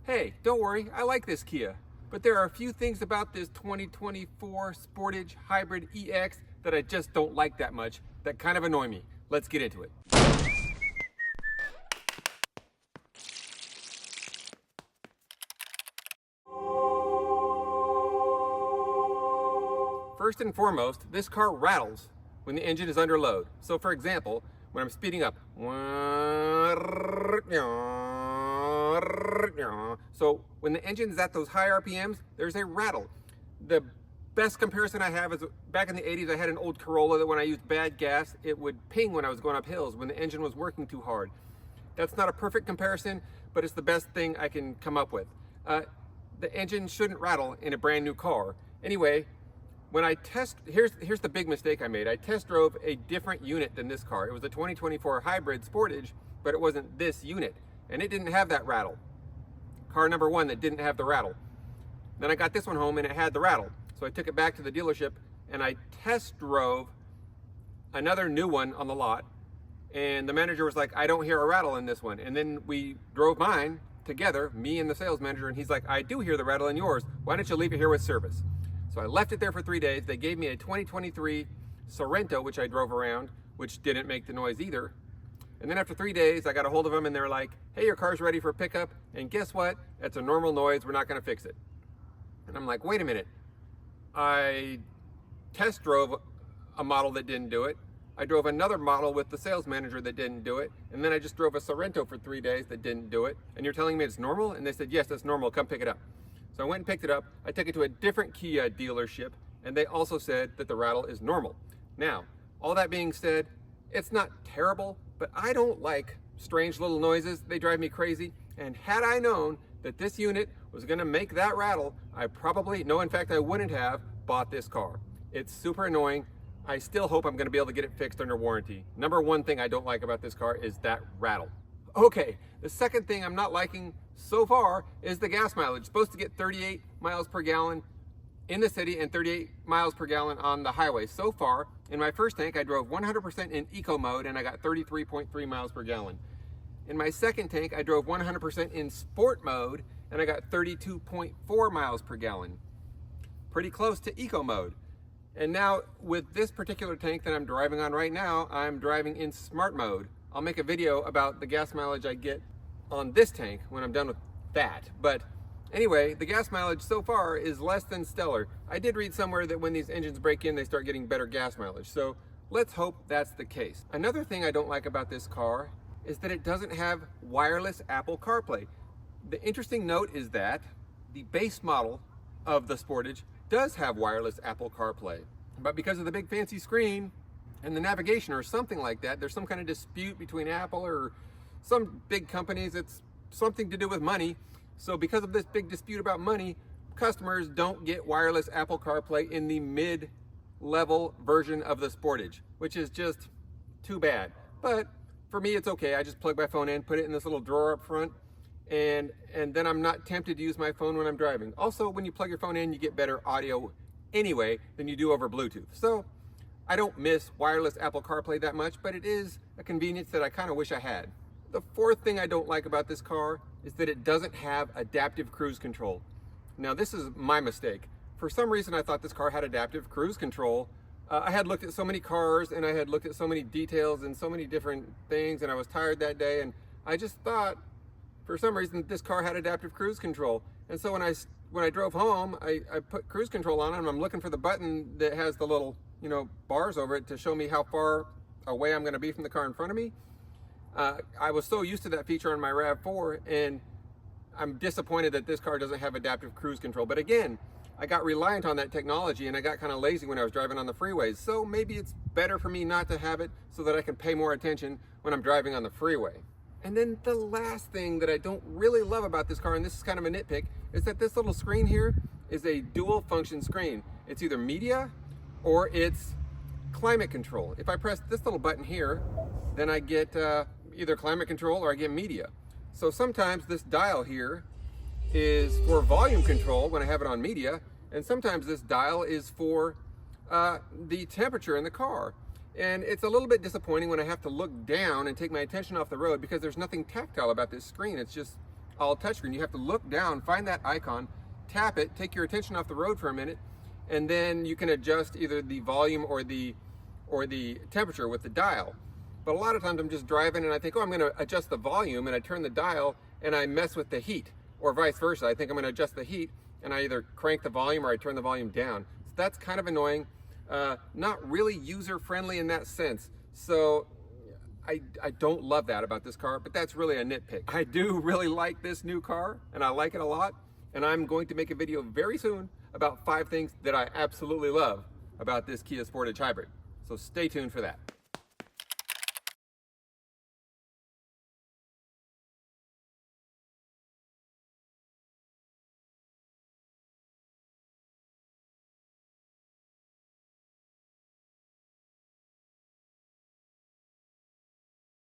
Hey, don't worry, I like this Kia, but there are a few things about this 2024 Sportage Hybrid EX that I just don't like that much that kind of annoy me. Let's get into it. First and foremost, this car rattles when the engine is under load. So for example, when I'm speeding up, so when the engine's at those high RPMs, there's a rattle. The best comparison I have is back in the 80s, I had an old Corolla that when I used bad gas, it would ping when I was going up hills when the engine was working too hard. That's not a perfect comparison, but it's the best thing I can come up with. The engine shouldn't rattle in a brand new car. Anyway, when I here's the big mistake I made. I test drove a different unit than this car. It was a 2024 Hybrid Sportage, but it wasn't this unit, and it didn't have that rattle. Car number one that didn't have the rattle. Then I got this one home and it had the rattle. So I took it back to the dealership and I test drove another new one on the lot. And the manager was like, I don't hear a rattle in this one. And then we drove mine together, me and the sales manager, and he's like, I do hear the rattle in yours. Why don't you leave it here with service? So I left it there for 3 days. They gave me a 2023 Sorento, which I drove around, which didn't make the noise either. And then after 3 days, I got a hold of them and they're like, hey, your car's ready for pickup. And guess what? It's a normal noise. We're not going to fix it. And I'm like, wait a minute. I test drove a model that didn't do it. I drove another model with the sales manager that didn't do it. And then I just drove a Sorento for 3 days that didn't do it. And you're telling me it's normal? And they said, yes, it's normal. Come pick it up. So I went and picked it up. I took it to a different Kia dealership. And they also said that the rattle is normal. Now, all that being said, it's not terrible, but I don't like strange little noises. They drive me crazy. And had I known that this unit was gonna make that rattle, I probably, no, in fact, I wouldn't have bought this car. It's super annoying. I still hope I'm gonna be able to get it fixed under warranty. Number one thing I don't like about this car is that rattle. Okay, the second thing I'm not liking so far is the gas mileage. It's supposed to get 38 miles per gallon in the city and 38 miles per gallon on the highway. So far, in my first tank, I drove 100% in eco mode and I got 33.3 miles per gallon. In my second tank, I drove 100% in sport mode and I got 32.4 miles per gallon. Pretty close to eco mode. And now with this particular tank that I'm driving on right now, I'm driving in smart mode. I'll make a video about the gas mileage I get on this tank when I'm done with that. But anyway, the gas mileage so far is less than stellar. I did read somewhere that when these engines break in, they start getting better gas mileage. So let's hope that's the case. Another thing I don't like about this car is that it doesn't have wireless Apple CarPlay. The interesting note is that the base model of the Sportage does have wireless Apple CarPlay. But because of the big fancy screen and the navigation or something like that, there's some kind of dispute between Apple or some big companies. It's something to do with money. So because of this big dispute about money, customers don't get wireless Apple CarPlay in the mid-level version of the Sportage, which is just too bad. But for me, it's okay. I just plug my phone in, put it in this little drawer up front, and then I'm not tempted to use my phone when I'm driving. Also, when you plug your phone in, you get better audio anyway than you do over Bluetooth. So I don't miss wireless Apple CarPlay that much, but it is a convenience that I kind of wish I had. The fourth thing I don't like about this car is that it doesn't have adaptive cruise control. Now, this is my mistake. For some reason, I thought this car had adaptive cruise control. I had looked at so many cars and I had looked at so many details and so many different things, and I was tired that day, and I just thought for some reason this car had adaptive cruise control. And so when I drove home, I put cruise control on and I'm looking for the button that has the little, bars over it to show me how far away I'm going to be from the car in front of me. I was so used to that feature on my RAV4, and I'm disappointed that this car doesn't have adaptive cruise control. But again, I got reliant on that technology and I got kind of lazy when I was driving on the freeways. So maybe it's better for me not to have it so that I can pay more attention when I'm driving on the freeway. And then the last thing that I don't really love about this car, and this is kind of a nitpick, is that this little screen here is a dual function screen. It's either media or it's climate control. If I press this little button here, then I get either climate control or I get media. So sometimes this dial here is for volume control when I have it on media, and sometimes this dial is for the temperature in the car. And it's a little bit disappointing when I have to look down and take my attention off the road because there's nothing tactile about this screen. It's just all touchscreen. You have to look down, find that icon, tap it, take your attention off the road for a minute, and then you can adjust either the volume or the temperature with the dial. But a lot of times I'm just driving and I think, oh, I'm going to adjust the volume, and I turn the dial and I mess with the heat, or vice versa. I think I'm going to adjust the heat and I either crank the volume or I turn the volume down. So that's kind of annoying. Not really user-friendly in that sense. So I don't love that about this car, but that's really a nitpick. I do really like this new car, and I like it a lot, and I'm going to make a video very soon about 5 things that I absolutely love about this Kia Sportage Hybrid. So stay tuned for that.